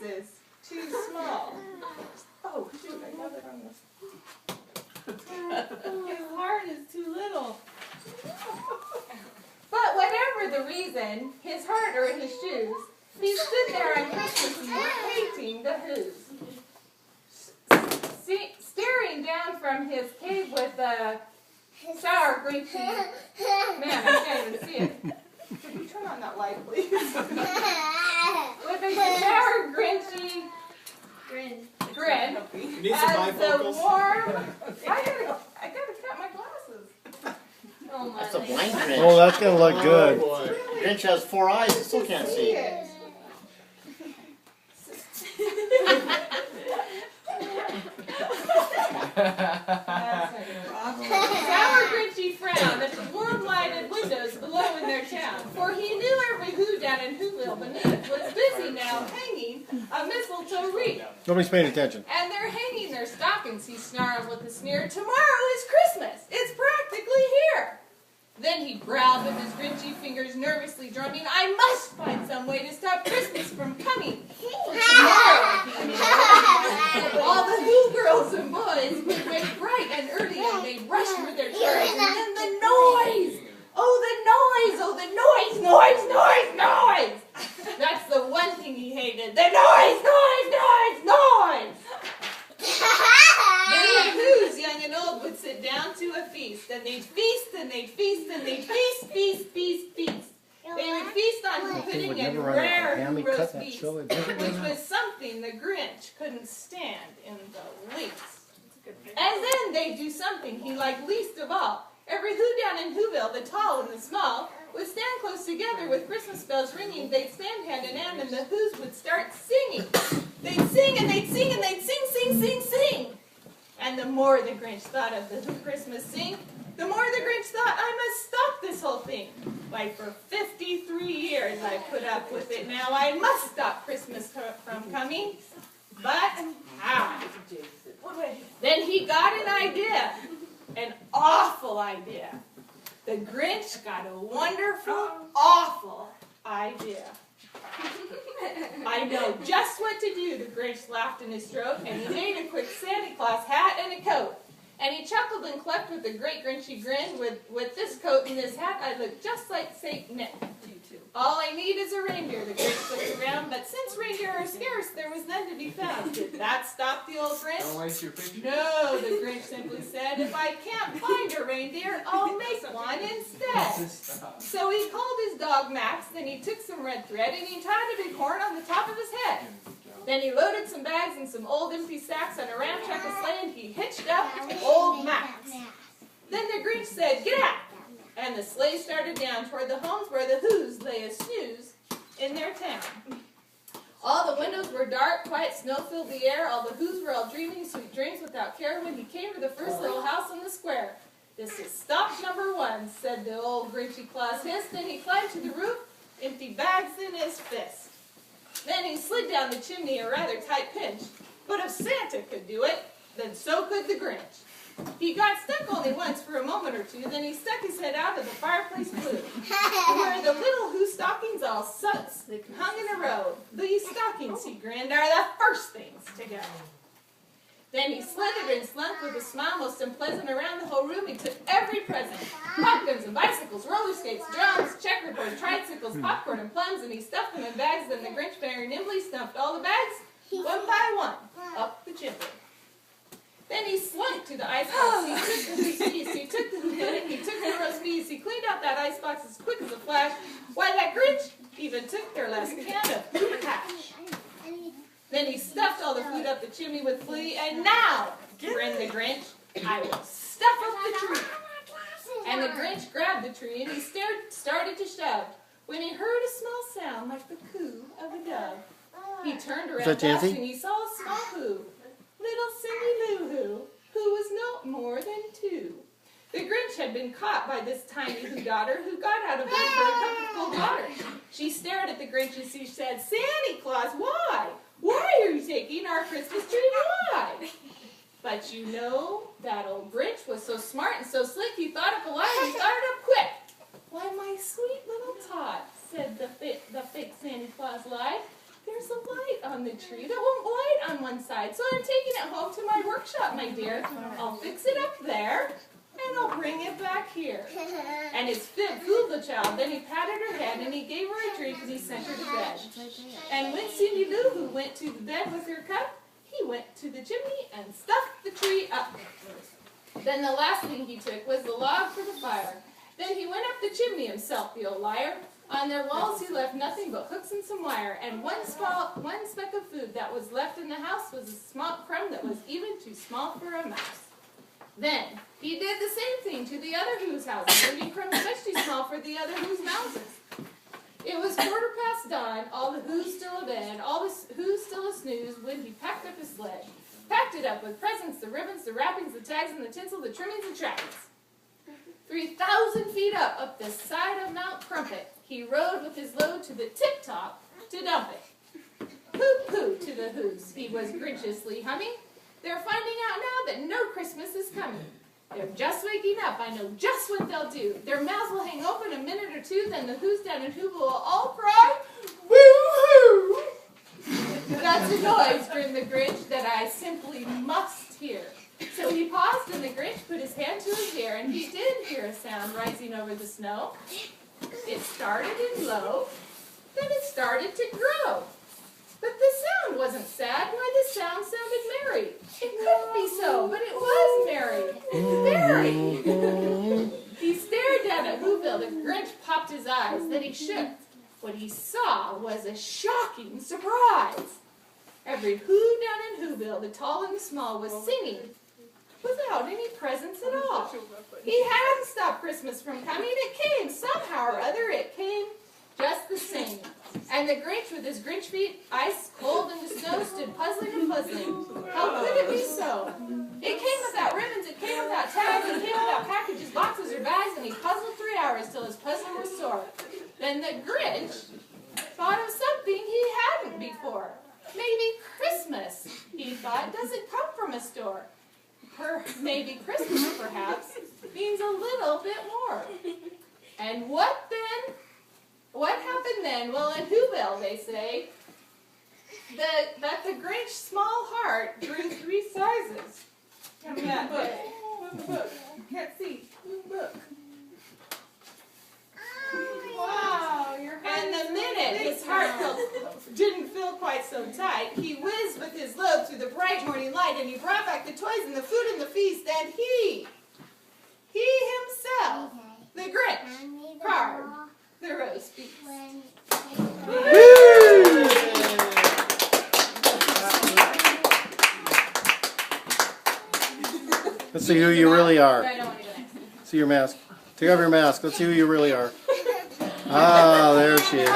sizes too small. Oh, shoot, I got it on the... His heart is too little. But whatever the reason, his heart or his shoes, he stood there on Christmas Eve hating the Who's. Staring down from his cave with a sour, grinchy... Man, I can't even see it. Could you turn on that light, please? With a sour, grinchy... Grin. You need some bifocals? I gotta cut my glasses. Oh, my That's a blind Grinch. Oh, that's gonna look good. Oh, boy. Grinch has 4 eyes, he still can't see. Sour Grinchy frowned at the warm-lighted windows below in their town, for he knew every Who down in Whoville beneath was busy now hanging a mistletoe wreath. Nobody's paying attention. And they're hanging their stockings, he snarled with a sneer. Tomorrow is Christmas. It's practically here. Then he growled with his grinchy fingers nervously drumming, I must find some way to stop Christmas from coming. Tomorrow, he knew. All the Who girls and boys would wake bright and early and they'd rush for their chairs. And then the noise! Oh, the noise! That's the one thing he hated. The noise! Then the Who's, young and old, would sit down to a feast, and they'd feast, and they'd feast, and they'd feast. They would feast on pudding and rare roast beef, which was something the Grinch couldn't stand in the least. And then they'd do something he liked least of all. Every Who down in Whoville, the tall and the small, would stand close together with Christmas bells ringing. They'd stand hand in hand, and the Who's would start singing. They'd sing, and they'd sing, and they'd sing. And the more the Grinch thought of the Who Christmas sing, the more the Grinch thought, I must stop this whole thing. Why, for 53 years I've put up with it now. I must stop Christmas from coming. But how? Then he got an idea. An awful idea. The Grinch got a wonderful, awful idea. I know just what to do, the Grinch laughed in his throat, and he made a quick Santa Claus hat and a coat. And he chuckled and clucked with a great Grinchy grin. With this coat and this hat, I look just like Saint Nick. All I need is a reindeer, the Grinch looked around, but since reindeer are scarce, there was none to be found. Did that stop the old Grinch? Don't waste your picture. No, the Grinch simply said, if I can't find a reindeer, I'll make one instead. So he called his dog Max, then he took some red thread and he tied a big horn on the top of his head. Then he loaded some bags and some old empty sacks on a ramshackle sleigh and he hitched up old Max. Then the Grinch said, get out! And the sleigh started down toward the homes where the Who's lay a snooze in their town. All the windows were dark, quiet snow filled the air. All the Who's were all dreaming sweet dreams without care when he came to the first little house on the square. This is stop number 1, said the old Grinchy Claus hissed. Then he climbed to the roof, empty bags in his fist. Then he slid down the chimney a rather tight pinch. But if Santa could do it, then so could the Grinch. He got stuck only once for a moment or two, then he stuck his head out of the fireplace flue, where the little Who stockings all hung in a row. These stockings, he grinned, are the first things to go. Then he slithered and slunk with a smile most unpleasant around the whole room. He took every present, popguns and bicycles, roller skates, drums, checkerboard, tricycles, popcorn and plums, and he stuffed them in bags. Then the Grinch very nimbly stuffed all the bags, one by one, up the chimney. Then he slunk to the icebox. He took the pudding, he took the roast beef, he cleaned out that icebox as quick as a flash. Why, that Grinch even took their last can of food hash. Then he stuffed all the food up the chimney with flea, and now, grinned the Grinch, I will stuff up the tree. And the Grinch grabbed the tree, and he started to shove, when he heard a small sound like the coo of a dove. He turned around fast, and he saw a small Who. Little Cindy Lou Who was no more than 2. The Grinch had been caught by this tiny Who daughter who got out of bed for a cup of cold water. She stared at the Grinch as she said, Santa Claus, why? Why are you taking our Christmas tree alive? But you know, that old Grinch was so smart and so slick, he thought up a line and he thought it up quick. Why, my sweet little tot, said the fake Santa Claus lied. There's a light on the tree that won't light on one side, so I'm taking it home to my workshop, my dear. I'll fix it up there, and I'll bring it back here. And it's fooled the child. Then he patted her head, and he gave her a drink, and he sent her to bed. And when Cindy Lou Who went to the bed with her cup, he went to the chimney and stuffed the tree up. Then the last thing he took was the log for the fire. Then he went up the chimney himself, the old liar. On their walls he left nothing but hooks and some wire, and one speck of food that was left in the house was a small crumb that was even too small for a mouse. Then he did the same thing to the other Who's houses, and he crumbs much too small for the other Who's mouses. It was 1/4 dawn, all the Who's still abed, all the Who's still a snooze, when he packed up his sled. Packed it up with presents, the ribbons, the wrappings, the tags, and the tinsel, the trimmings, and trappings. 3,000 feet up the side of Mount Crumpet, he rode with his load to the tip-top to dump it. Hoo-hoo to the Who's, he was grinchiously humming. They're finding out now that no Christmas is coming. They're just waking up, I know just what they'll do. Their mouths will hang open a minute or two, then the Who's down in Whoville will all cry, boo-hoo! That's a noise, grinned the Grinch, that I simply must hear. So he paused, and the Grinch put his hand to his ear, and he did hear a sound rising over the snow. It started in low, then it started to grow. But the sound wasn't sad. Why, the sound sounded merry. It couldn't be so, but it was merry. Merry! He stared down at Whoville. The Grinch popped his eyes. Then he shook. What he saw was a shocking surprise. Every Who down in Whoville, the tall and the small, was singing without any presents at all. He hadn't stopped Christmas from coming. It came somehow or other. It came just the same. And the Grinch, with his Grinch feet ice cold in the snow, stood puzzling and puzzling. How could it be so? It came without ribbons, it came without tags, it came without packages, boxes, or bags, and he puzzled 3 hours till his puzzle was sore. Then the Grinch thought of something he hadn't before. Maybe Christmas, he thought, doesn't come from a store. Maybe Christmas, perhaps, means a little bit more. And what then? What happened then? Well, in Whoville, they say that the Grinch's small heart grew 3 sizes. Come that way. Look. Can't see. Look. Wow, your heart. And the minute his heart didn't feel quite so tight, he whizzed with his load through the bright morning light, and he brought back the toys and the food and the feast, and he himself, the Grinch, carved the roast beef. Let's see who you really are. I don't want to go next. See your mask. Take off your mask. Let's see who you really are. Ah, there she is.